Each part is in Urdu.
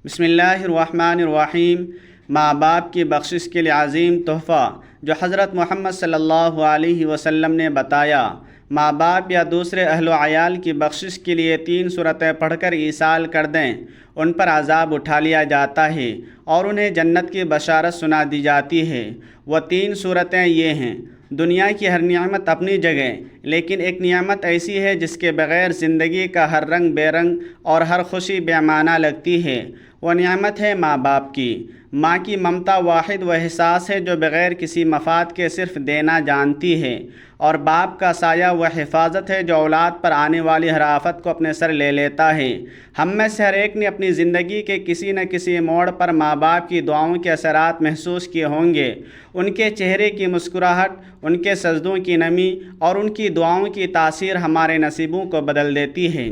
بسم اللہ الرحمن الرحیم۔ ماں باپ کی بخشش کے لیے عظیم تحفہ جو حضرت محمد صلی اللہ علیہ وسلم نے بتایا۔ ماں باپ یا دوسرے اہل و عیال کی بخشش کے لیے 3 سورتیں پڑھ کر ایصال کر دیں، ان پر عذاب اٹھا لیا جاتا ہے اور انہیں جنت کی بشارت سنا دی جاتی ہے۔ وہ 3 سورتیں یہ ہیں۔ دنیا کی ہر نعمت اپنی جگہ، لیکن ایک نعمت ایسی ہے جس کے بغیر زندگی کا ہر رنگ بے رنگ اور ہر خوشی بے معنی لگتی ہے۔ وہ نعمت ہے ماں باپ کی۔ ماں کی ممتا واحد وہ احساس ہے جو بغیر کسی مفاد کے صرف دینا جانتی ہے، اور باپ کا سایہ وہ حفاظت ہے جو اولاد پر آنے والی ہر آفت کو اپنے سر لے لیتا ہے۔ ہم میں سے ہر ایک نے اپنی زندگی کے کسی نہ کسی موڑ پر ماں باپ کی دعاؤں کے اثرات محسوس کیے ہوں گے۔ ان کے چہرے کی مسکراہٹ، ان کے سجدوں کی نمی اور ان کی دعاؤں کی تاثیر ہمارے نصیبوں کو بدل دیتی ہے۔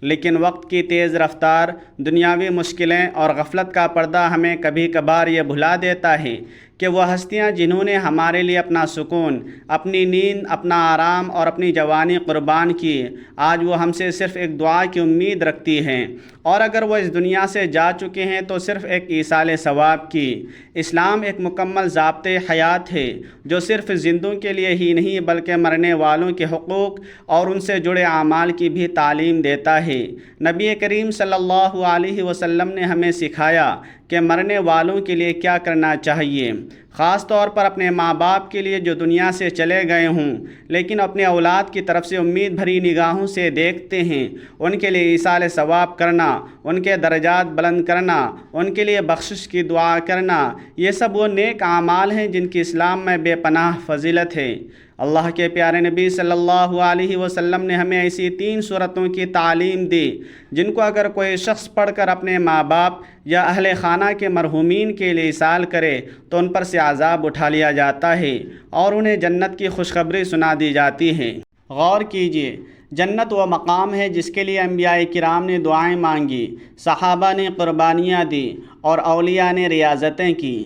لیکن وقت کی تیز رفتار، دنیاوی مشکلیں اور غفلت کا پردہ ہمیں کبھی کبھار یہ بھلا دیتا ہے کہ وہ ہستیاں جنہوں نے ہمارے لیے اپنا سکون، اپنی نیند، اپنا آرام اور اپنی جوانی قربان کی، آج وہ ہم سے صرف ایک دعا کی امید رکھتی ہیں، اور اگر وہ اس دنیا سے جا چکے ہیں تو صرف ایک ایصال ثواب کی۔ اسلام ایک مکمل ضابطۂ حیات ہے جو صرف زندوں کے لیے ہی نہیں بلکہ مرنے والوں کے حقوق اور ان سے جڑے اعمال کی بھی تعلیم دیتا ہے۔ نبی کریم صلی اللہ علیہ وسلم نے ہمیں سکھایا کہ مرنے والوں کے لیے کیا کرنا چاہیے، خاص طور پر اپنے ماں باپ کے لیے جو دنیا سے چلے گئے ہوں لیکن اپنے اولاد کی طرف سے امید بھری نگاہوں سے دیکھتے ہیں۔ ان کے لیے ایصال ثواب کرنا، ان کے درجات بلند کرنا، ان کے لیے بخشش کی دعا کرنا، یہ سب وہ نیک اعمال ہیں جن کی اسلام میں بے پناہ فضیلت ہے۔ اللہ کے پیارے نبی صلی اللہ علیہ وسلم نے ہمیں ایسی 3 سورتوں کی تعلیم دی جن کو اگر کوئی شخص پڑھ کر اپنے ماں باپ یا اہل خانہ کے مرحومین کے لیے ایصال کرے تو ان پر سے عذاب اٹھا لیا جاتا ہے اور انہیں جنت کی خوشخبری سنا دی جاتی ہے۔ غور کیجیے، جنت وہ مقام ہے جس کے لیے انبیاء کرام نے دعائیں مانگی، صحابہ نے قربانیاں دی اور اولیاء نے ریاضتیں کی۔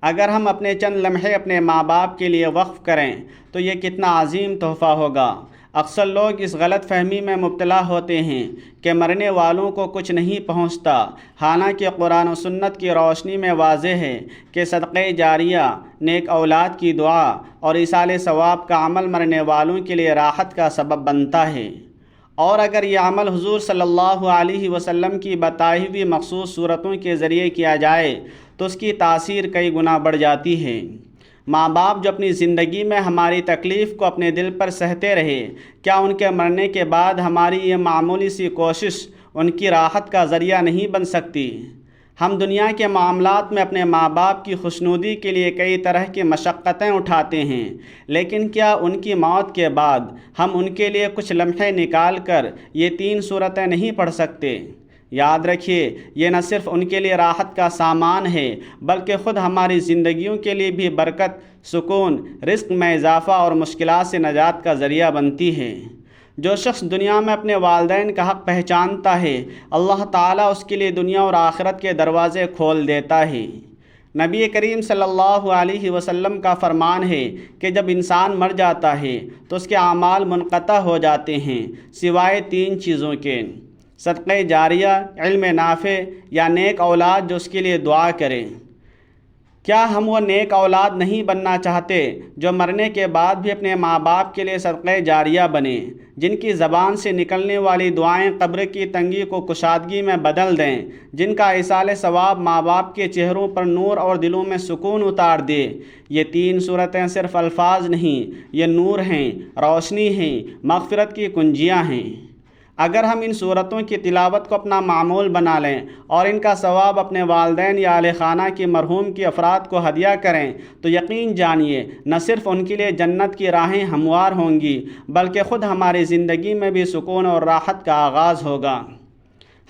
اگر ہم اپنے چند لمحے اپنے ماں باپ کے لیے وقف کریں تو یہ کتنا عظیم تحفہ ہوگا۔ اکثر لوگ اس غلط فہمی میں مبتلا ہوتے ہیں کہ مرنے والوں کو کچھ نہیں پہنچتا، حالانکہ قرآن و سنت کی روشنی میں واضح ہے کہ صدقہ جاریہ، نیک اولاد کی دعا اور ایصال ثواب کا عمل مرنے والوں کے لیے راحت کا سبب بنتا ہے، اور اگر یہ عمل حضور صلی اللہ علیہ وسلم کی بتائی ہوئی مخصوص صورتوں کے ذریعے کیا جائے تو اس کی تاثیر کئی گنا بڑھ جاتی ہے۔ ماں باپ جو اپنی زندگی میں ہماری تکلیف کو اپنے دل پر سہتے رہے، کیا ان کے مرنے کے بعد ہماری یہ معمولی سی کوشش ان کی راحت کا ذریعہ نہیں بن سکتی؟ ہم دنیا کے معاملات میں اپنے ماں باپ کی خوشنودی کے لیے کئی طرح کی مشقتیں اٹھاتے ہیں، لیکن کیا ان کی موت کے بعد ہم ان کے لیے کچھ لمحے نکال کر یہ 3 سورتیں نہیں پڑھ سکتے؟ یاد رکھیے، یہ نہ صرف ان کے لیے راحت کا سامان ہے بلکہ خود ہماری زندگیوں کے لیے بھی برکت، سکون، رزق میں اضافہ اور مشکلات سے نجات کا ذریعہ بنتی ہے۔ جو شخص دنیا میں اپنے والدین کا حق پہچانتا ہے، اللہ تعالیٰ اس کے لیے دنیا اور آخرت کے دروازے کھول دیتا ہے۔ نبی کریم صلی اللہ علیہ وسلم کا فرمان ہے کہ جب انسان مر جاتا ہے تو اس کے اعمال منقطع ہو جاتے ہیں سوائے 3 چیزوں کے: صدقہ جاریہ، علم نافع یا نیک اولاد جو اس کے لیے دعا کرے۔ کیا ہم وہ نیک اولاد نہیں بننا چاہتے جو مرنے کے بعد بھی اپنے ماں باپ کے لیے صدقہ جاریہ بنے، جن کی زبان سے نکلنے والی دعائیں قبر کی تنگی کو کشادگی میں بدل دیں، جن کا ایصال ثواب ماں باپ کے چہروں پر نور اور دلوں میں سکون اتار دے؟ یہ 3 سورتیں صرف الفاظ نہیں، یہ نور ہیں، روشنی ہیں، مغفرت کی کنجیاں ہیں۔ اگر ہم ان سورتوں کی تلاوت کو اپنا معمول بنا لیں اور ان کا ثواب اپنے والدین یا اہل خانہ کی مرحوم کی افراد کو ہدیہ کریں تو یقین جانیے نہ صرف ان کے لیے جنت کی راہیں ہموار ہوں گی بلکہ خود ہماری زندگی میں بھی سکون اور راحت کا آغاز ہوگا۔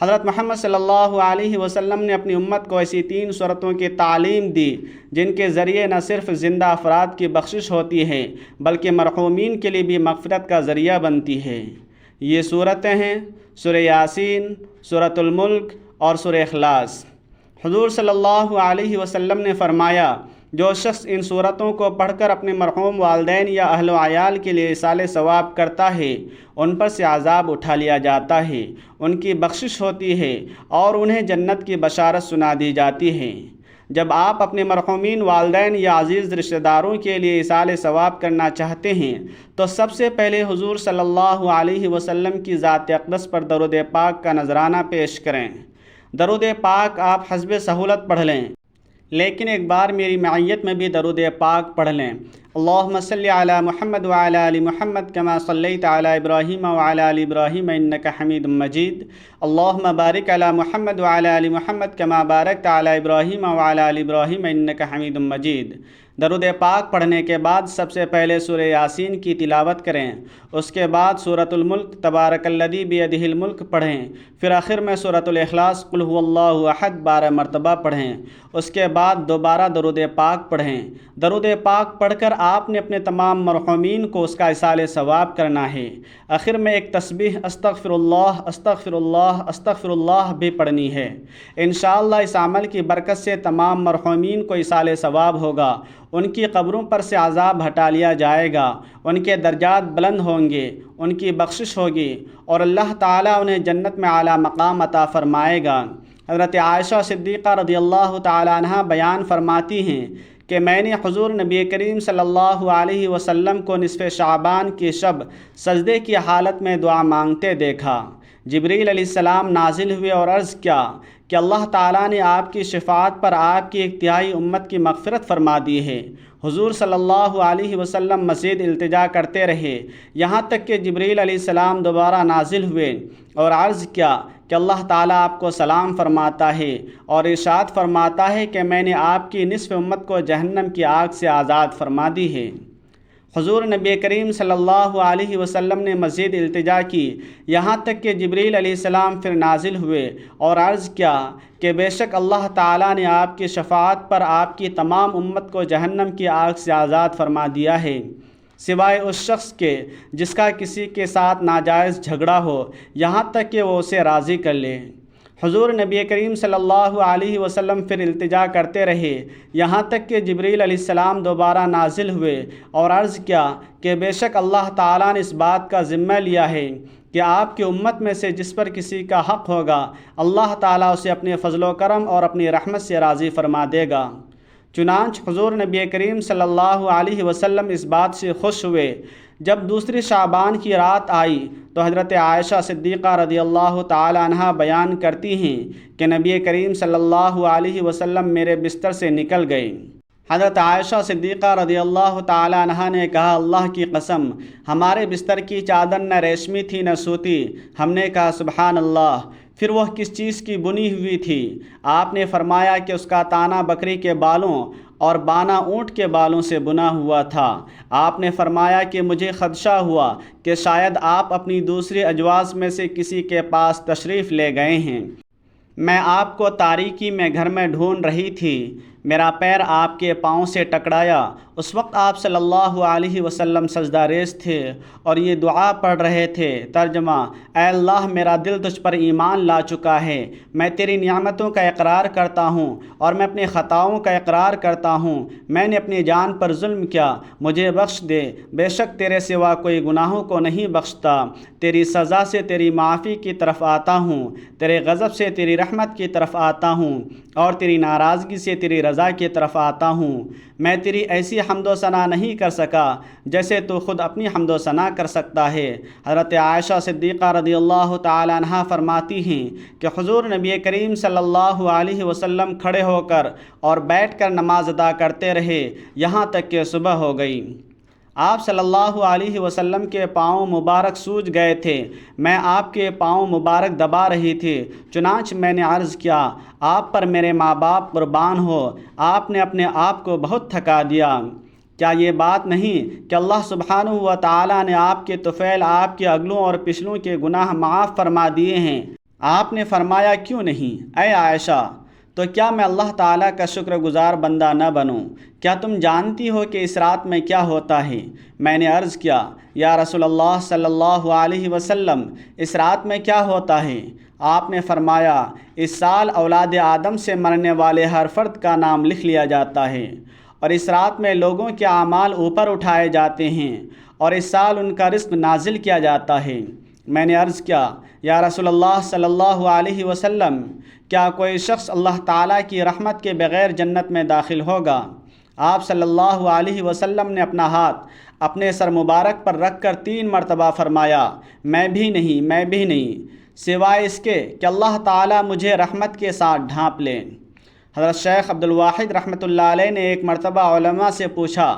حضرت محمد صلی اللہ علیہ وسلم نے اپنی امت کو ایسی 3 سورتوں کی تعلیم دی جن کے ذریعے نہ صرف زندہ افراد کی بخشش ہوتی ہے بلکہ مرحومین کے لیے بھی مغفرت کا ذریعہ بنتی ہے۔ یہ سورتیں ہیں سورہ یاسین، سورۃ الملک اور سورہ اخلاص۔ حضور صلی اللہ علیہ وسلم نے فرمایا جو شخص ان صورتوں کو پڑھ کر اپنے مرحوم والدین یا اہل و عیال کے لیے ایصال ثواب کرتا ہے، ان پر سے عذاب اٹھا لیا جاتا ہے، ان کی بخشش ہوتی ہے اور انہیں جنت کی بشارت سنا دی جاتی ہے۔ جب آپ اپنے مرحومین والدین یا عزیز رشتہ داروں کے لیے ایصال ثواب کرنا چاہتے ہیں تو سب سے پہلے حضور صلی اللہ علیہ وسلم کی ذات اقدس پر درود پاک کا نذرانہ پیش کریں۔ درود پاک آپ حسب سہولت پڑھ لیں، لیکن ایک بار میری معیت میں بھی درود پاک پڑھ لیں۔ اللہم صلی علی محمد وعلی آل محمد کما صلیت علی ابراہیم وعلی آل ابراہیم انک حمید مجید۔ اللہم بارک علی محمد وعلی آل محمد کما بارکت علی ابراہیم وعلی آل ابراہیم انک حمید مجید۔ درود پاک پڑھنے کے بعد سب سے پہلے سورہ یاسین کی تلاوت کریں، اس کے بعد سورۃ الملک تبارک الذی بیدہ الملک پڑھیں، پھر آخر میں سورۃ الاخلاص قل هو اللہ احد 12 مرتبہ پڑھیں، اس کے بعد دوبارہ درود پاک پڑھیں۔ درود پاک پڑھ کر آپ نے اپنے تمام مرحومین کو اس کا ایصال ثواب کرنا ہے۔ آخر میں ایک تسبیح استغفر اللہ استغفر اللہ استغفر اللہ بھی پڑھنی ہے۔ انشاءاللہ اس عمل کی برکت سے تمام مرحومین کو ایصال ثواب ہوگا، ان کی قبروں پر سے عذاب ہٹا لیا جائے گا، ان کے درجات بلند ہوں گے، ان کی بخشش ہوگی اور اللہ تعالیٰ انہیں جنت میں اعلیٰ مقام عطا فرمائے گا۔ حضرت عائشہ صدیقہ رضی اللہ تعالیٰ عنہا بیان فرماتی ہیں کہ میں نے حضور نبی کریم صلی اللہ علیہ وسلم کو نصف شعبان کی شب سجدے کی حالت میں دعا مانگتے دیکھا۔ جبریل علیہ السلام نازل ہوئے اور عرض کیا کہ اللہ تعالیٰ نے آپ کی شفاعت پر آپ کی ایک تہائی امت کی مغفرت فرما دی ہے۔ حضور صلی اللہ علیہ وسلم مزید التجا کرتے رہے، یہاں تک کہ جبریل علیہ السلام دوبارہ نازل ہوئے اور عرض کیا کہ اللہ تعالیٰ آپ کو سلام فرماتا ہے اور ارشاد فرماتا ہے کہ میں نے آپ کی نصف امت کو جہنم کی آگ سے آزاد فرما دی ہے۔ حضور نبی کریم صلی اللہ علیہ وسلم نے مزید التجا کی، یہاں تک کہ جبریل علیہ السلام پھر نازل ہوئے اور عرض کیا کہ بے شک اللہ تعالیٰ نے آپ کی شفاعت پر آپ کی تمام امت کو جہنم کی آگ سے آزاد فرما دیا ہے، سوائے اس شخص کے جس کا کسی کے ساتھ ناجائز جھگڑا ہو، یہاں تک کہ وہ اسے راضی کر لے۔ حضور نبی کریم صلی اللہ علیہ وسلم پھر التجا کرتے رہے، یہاں تک کہ جبریل علیہ السلام دوبارہ نازل ہوئے اور عرض کیا کہ بے شک اللہ تعالیٰ نے اس بات کا ذمہ لیا ہے کہ آپ کی امت میں سے جس پر کسی کا حق ہوگا اللہ تعالیٰ اسے اپنے فضل و کرم اور اپنی رحمت سے راضی فرما دے گا۔ چنانچہ حضور نبی کریم صلی اللہ علیہ وسلم اس بات سے خوش ہوئے۔ جب دوسری شعبان کی رات آئی تو حضرت عائشہ صدیقہ رضی اللہ تعالی عنہا بیان کرتی ہیں کہ نبی کریم صلی اللہ علیہ وسلم میرے بستر سے نکل گئے۔ حضرت عائشہ صدیقہ رضی اللہ تعالی عنہا نے کہا اللہ کی قسم ہمارے بستر کی چادر نہ ریشمی تھی نہ سوتی۔ ہم نے کہا سبحان اللہ، پھر وہ کس چیز کی بنی ہوئی تھی؟ آپ نے فرمایا کہ اس کا تانا بکری کے بالوں اور بانا اونٹ کے بالوں سے بنا ہوا تھا۔ آپ نے فرمایا کہ مجھے خدشہ ہوا کہ شاید آپ اپنی دوسری ازواج میں سے کسی کے پاس تشریف لے گئے ہیں۔ میں آپ کو تاریکی میں گھر میں ڈھونڈ رہی تھی، میرا پیر آپ کے پاؤں سے ٹکرایا۔ اس وقت آپ صلی اللہ علیہ وسلم سجدہ ریز تھے اور یہ دعا پڑھ رہے تھے۔ ترجمہ: اے اللہ میرا دل تجھ پر ایمان لا چکا ہے، میں تیری نعمتوں کا اقرار کرتا ہوں اور میں اپنی خطاؤں کا اقرار کرتا ہوں۔ میں نے اپنی جان پر ظلم کیا، مجھے بخش دے، بے شک تیرے سوا کوئی گناہوں کو نہیں بخشتا۔ تیری سزا سے تیری معافی کی طرف آتا ہوں، تیرے غضب سے تیری رحمت کی طرف آتا ہوں اور تیری ناراضگی سے تیری رضا کی طرف آتا ہوں۔ میں تیری ایسی حمد و ثنا نہیں کر سکا جیسے تو خود اپنی حمد و ثنا کر سکتا ہے۔ حضرت عائشہ صدیقہ رضی اللہ تعالی عنہا فرماتی ہیں کہ حضور نبی کریم صلی اللہ علیہ وسلم کھڑے ہو کر اور بیٹھ کر نماز ادا کرتے رہے یہاں تک کہ صبح ہو گئی۔ آپ صلی اللہ علیہ وسلم کے پاؤں مبارک سوج گئے تھے، میں آپ کے پاؤں مبارک دبا رہی تھی، چنانچہ میں نے عرض کیا آپ پر میرے ماں باپ قربان ہو، آپ نے اپنے آپ کو بہت تھکا دیا۔ کیا یہ بات نہیں کہ اللہ سبحانہ و تعالیٰ نے آپ کے طفیل آپ کے اگلوں اور پچھلوں کے گناہ معاف فرما دیے ہیں؟ آپ نے فرمایا کیوں نہیں اے عائشہ، تو کیا میں اللہ تعالیٰ کا شکر گزار بندہ نہ بنوں؟ کیا تم جانتی ہو کہ اس رات میں کیا ہوتا ہے؟ میں نے عرض کیا یا رسول اللہ صلی اللہ علیہ وسلم اس رات میں کیا ہوتا ہے؟ آپ نے فرمایا اس سال اولاد آدم سے مرنے والے ہر فرد کا نام لکھ لیا جاتا ہے اور اس رات میں لوگوں کے اعمال اوپر اٹھائے جاتے ہیں اور اس سال ان کا رزق نازل کیا جاتا ہے۔ میں نے عرض کیا، یا رسول اللہ صلی اللہ علیہ وسلم، کیا کوئی شخص اللہ تعالیٰ کی رحمت کے بغیر جنت میں داخل ہوگا؟ آپ صلی اللہ علیہ وسلم نے اپنا ہاتھ اپنے سر مبارک پر رکھ کر 3 مرتبہ فرمایا، میں بھی نہیں، میں بھی نہیں، سوائے اس کے کہ اللہ تعالیٰ مجھے رحمت کے ساتھ ڈھانپ لیں۔ حضرت شیخ عبد الواحد رحمۃ اللہ علیہ نے ایک مرتبہ علماء سے پوچھا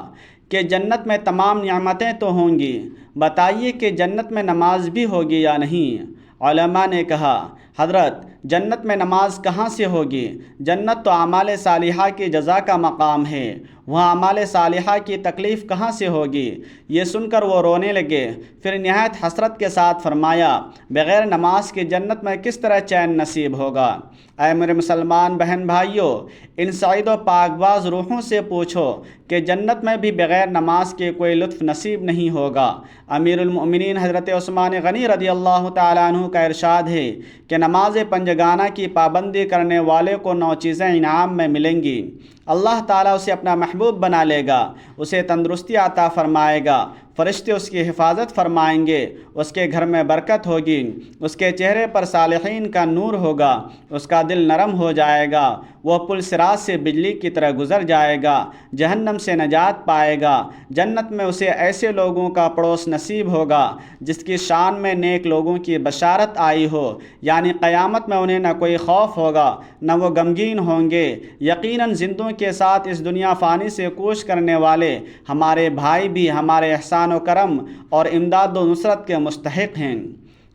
کہ جنت میں تمام نعمتیں تو ہوں گی، بتائیے کہ جنت میں نماز بھی ہوگی یا نہیں؟ علماء نے کہا، حضرت جنت میں نماز کہاں سے ہوگی؟ جنت تو اعمال صالحہ کی جزا کا مقام ہے، وہاں اعمال صالحہ کی تکلیف کہاں سے ہوگی؟ یہ سن کر وہ رونے لگے، پھر نہایت حسرت کے ساتھ فرمایا، بغیر نماز کی جنت میں کس طرح چین نصیب ہوگا؟ اے میرے مسلمان بہن بھائیوں، ان سعید و پاکباز روحوں سے پوچھو کہ جنت میں بھی بغیر نماز کے کوئی لطف نصیب نہیں ہوگا۔ امیر المؤمنین حضرت عثمان غنی رضی اللہ تعالیٰ عنہ کا ارشاد ہے کہ نماز پنجگانہ کی پابندی کرنے والے کو 9 چیزیں انعام میں ملیں گی۔ اللہ تعالیٰ اسے اپنا محبوب بنا لے گا، اسے تندرستی عطا فرمائے گا، فرشتے اس کی حفاظت فرمائیں گے، اس کے گھر میں برکت ہوگی، اس کے چہرے پر صالحین کا نور ہوگا، اس کا دل نرم ہو جائے گا، وہ پل صراط سے بجلی کی طرح گزر جائے گا، جہنم سے نجات پائے گا۔ جنت میں اسے ایسے لوگوں کا پڑوس نصیب ہوگا جس کی شان میں نیک لوگوں کی بشارت آئی ہو، یعنی قیامت میں انہیں نہ کوئی خوف ہوگا، نہ وہ غمگین ہوں گے۔ یقیناً زندوں کے ساتھ اس دنیا فانی سے کوچ کرنے والے ہمارے بھائی بھی ہمارے احسان و کرم اور امداد و نصرت کے مستحق ہیں،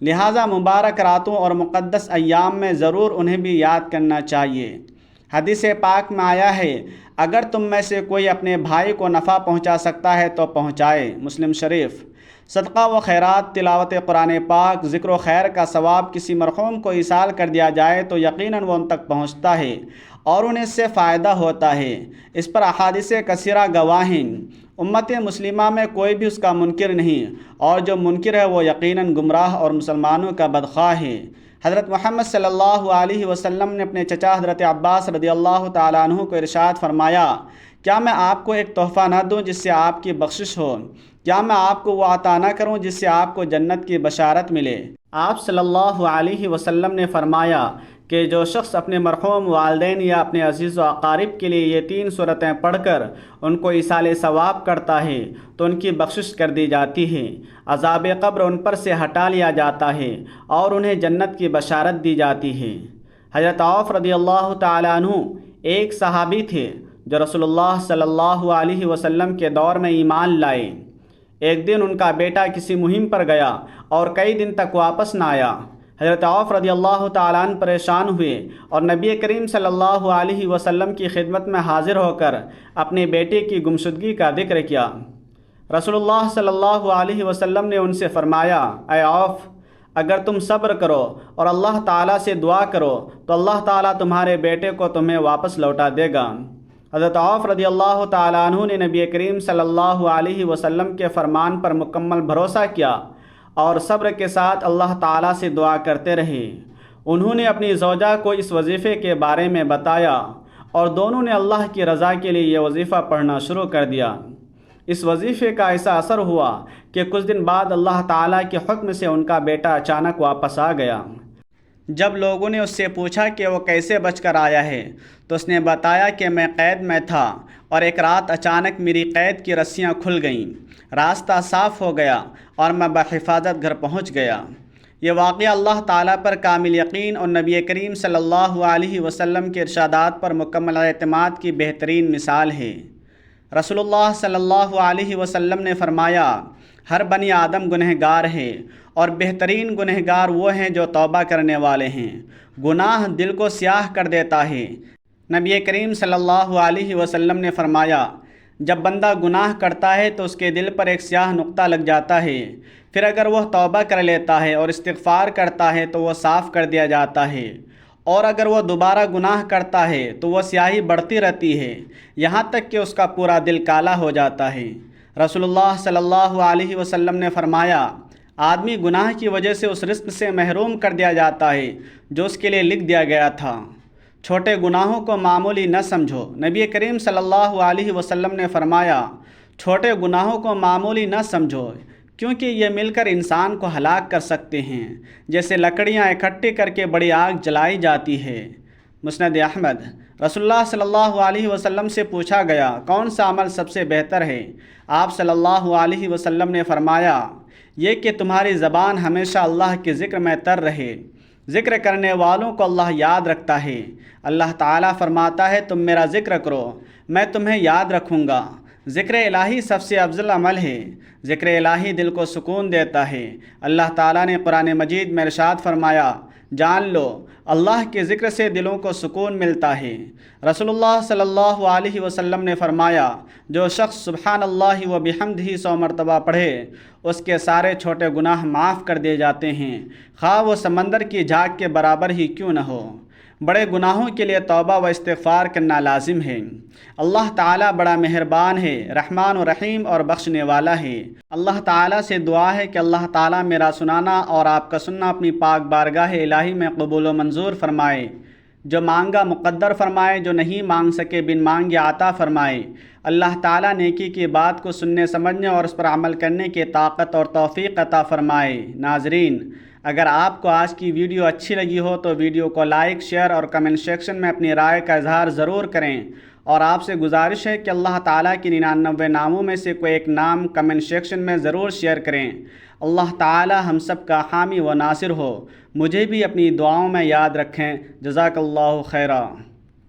لہٰذا مبارک راتوں اور مقدس ایام میں ضرور انہیں بھی یاد کرنا چاہیے۔ حدیث پاک میں آیا ہے، اگر تم میں سے کوئی اپنے بھائی کو نفع پہنچا سکتا ہے تو پہنچائے، مسلم شریف۔ صدقہ و خیرات، تلاوت قرآن پاک، ذکر و خیر کا ثواب کسی مرحوم کو ایصال کر دیا جائے تو یقیناً وہ ان تک پہنچتا ہے اور انہیں اس سے فائدہ ہوتا ہے۔ اس پر احادیث کثیرہ گواہ ہیں۔ امت مسلمہ میں کوئی بھی اس کا منکر نہیں، اور جو منکر ہے وہ یقیناً گمراہ اور مسلمانوں کا بدخواہ ہے۔ حضرت محمد صلی اللہ علیہ وسلم نے اپنے چچا حضرت عباس رضی اللہ تعالیٰ عنہ کو ارشاد فرمایا، کیا میں آپ کو ایک تحفہ نہ دوں جس سے آپ کی بخشش ہو؟ کیا میں آپ کو وہ عطا نہ کروں جس سے آپ کو جنت کی بشارت ملے؟ آپ صلی اللہ علیہ وسلم نے فرمایا کہ جو شخص اپنے مرحوم والدین یا اپنے عزیز و اقارب کے لیے یہ 3 سورتیں پڑھ کر ان کو ایصال ثواب کرتا ہے تو ان کی بخشش کر دی جاتی ہے، عذاب قبر ان پر سے ہٹا لیا جاتا ہے اور انہیں جنت کی بشارت دی جاتی ہے۔ حضرت عوف رضی اللہ تعالیٰ عنہ ایک صحابی تھے جو رسول اللہ صلی اللہ علیہ وسلم کے دور میں ایمان لائے۔ ایک دن ان کا بیٹا کسی مہم پر گیا اور کئی دن تک واپس نہ آیا۔ حضرت عوف رضی اللہ تعالیٰ عنہ پریشان ہوئے اور نبی کریم صلی اللہ علیہ وسلم کی خدمت میں حاضر ہو کر اپنے بیٹے کی گمشدگی کا ذکر کیا۔ رسول اللہ صلی اللہ علیہ وسلم نے ان سے فرمایا، اے عوف، اگر تم صبر کرو اور اللہ تعالیٰ سے دعا کرو تو اللہ تعالیٰ تمہارے بیٹے کو تمہیں واپس لوٹا دے گا۔ حضرت عوف رضی اللہ تعالیٰ عنہ نے نبی کریم صلی اللہ علیہ وسلم کے فرمان پر مکمل بھروسہ کیا اور صبر کے ساتھ اللہ تعالیٰ سے دعا کرتے رہے۔ انہوں نے اپنی زوجہ کو اس وظیفے کے بارے میں بتایا اور دونوں نے اللہ کی رضا کے لیے یہ وظیفہ پڑھنا شروع کر دیا۔ اس وظیفے کا ایسا اثر ہوا کہ کچھ دن بعد اللہ تعالیٰ کے حکم سے ان کا بیٹا اچانک واپس آ گیا۔ جب لوگوں نے اس سے پوچھا کہ وہ کیسے بچ کر آیا ہے تو اس نے بتایا کہ میں قید میں تھا اور ایک رات اچانک میری قید کی رسیاں کھل گئیں، راستہ صاف ہو گیا اور میں بحفاظت گھر پہنچ گیا۔ یہ واقعہ اللہ تعالیٰ پر کامل یقین اور نبی کریم صلی اللہ علیہ وسلم کے ارشادات پر مکمل اعتماد کی بہترین مثال ہے۔ رسول اللہ صلی اللہ علیہ وسلم نے فرمایا، ہر بنی آدم گنہگار ہے اور بہترین گنہگار وہ ہیں جو توبہ کرنے والے ہیں۔ گناہ دل کو سیاہ کر دیتا ہے۔ نبی کریم صلی اللہ علیہ وسلم نے فرمایا، جب بندہ گناہ کرتا ہے تو اس کے دل پر ایک سیاہ نقطہ لگ جاتا ہے، پھر اگر وہ توبہ کر لیتا ہے اور استغفار کرتا ہے تو وہ صاف کر دیا جاتا ہے، اور اگر وہ دوبارہ گناہ کرتا ہے تو وہ سیاہی بڑھتی رہتی ہے یہاں تک کہ اس کا پورا دل کالا ہو جاتا ہے۔ رسول اللہ صلی اللہ علیہ وسلم نے فرمایا، آدمی گناہ کی وجہ سے اس رزق سے محروم کر دیا جاتا ہے جو اس کے لیے لکھ دیا گیا تھا۔ چھوٹے گناہوں کو معمولی نہ سمجھو۔ نبی کریم صلی اللہ علیہ وسلم نے فرمایا چھوٹے گناہوں کو معمولی نہ سمجھو کیونکہ یہ مل کر انسان کو ہلاک کر سکتے ہیں، جیسے لکڑیاں اکٹھی کر کے بڑی آگ جلائی جاتی ہے۔ مسند احمد۔ رسول اللہ صلی اللہ علیہ وسلم سے پوچھا گیا کون سا عمل سب سے بہتر ہے؟ آپ صلی اللہ علیہ وسلم نے فرمایا یہ کہ تمہاری زبان ہمیشہ اللہ کے ذکر میں تر رہے۔ ذکر کرنے والوں کو اللہ یاد رکھتا ہے۔ اللہ تعالیٰ فرماتا ہے تم میرا ذکر کرو میں تمہیں یاد رکھوں گا۔ ذکر الہی سب سے افضل عمل ہے۔ ذکر الہی دل کو سکون دیتا ہے۔ اللہ تعالیٰ نے قرآن مجید میں ارشاد فرمایا جان لو اللہ کے ذکر سے دلوں کو سکون ملتا ہے۔ رسول اللہ صلی اللہ علیہ وسلم نے فرمایا جو شخص سبحان اللہ و بحمدہ 100 مرتبہ پڑھے اس کے سارے چھوٹے گناہ معاف کر دیے جاتے ہیں، خواہ وہ سمندر کی جھاگ کے برابر ہی کیوں نہ ہو۔ بڑے گناہوں کے لیے توبہ و استغفار کرنا لازم ہے۔ اللہ تعالیٰ بڑا مہربان ہے، رحمان و رحیم اور بخشنے والا ہے۔ اللہ تعالیٰ سے دعا ہے کہ اللہ تعالیٰ میرا سنانا اور آپ کا سننا اپنی پاک بارگاہ الہی میں قبول و منظور فرمائے۔ جو مانگا مقدر فرمائے، جو نہیں مانگ سکے بن مانگے عطا فرمائے۔ اللہ تعالیٰ نیکی کی بات کو سننے سمجھنے اور اس پر عمل کرنے کی طاقت اور توفیق عطا فرمائے۔ ناظرین، اگر آپ کو آج کی ویڈیو اچھی لگی ہو تو ویڈیو کو لائک، شیئر اور کمنٹ سیکشن میں اپنی رائے کا اظہار ضرور کریں، اور آپ سے گزارش ہے کہ اللہ تعالیٰ کی 99 ناموں میں سے کوئی ایک نام کمنٹ سیکشن میں ضرور شیئر کریں۔ اللہ تعالیٰ ہم سب کا حامی و ناصر ہو۔ مجھے بھی اپنی دعاؤں میں یاد رکھیں۔ جزاک اللہ خیرا۔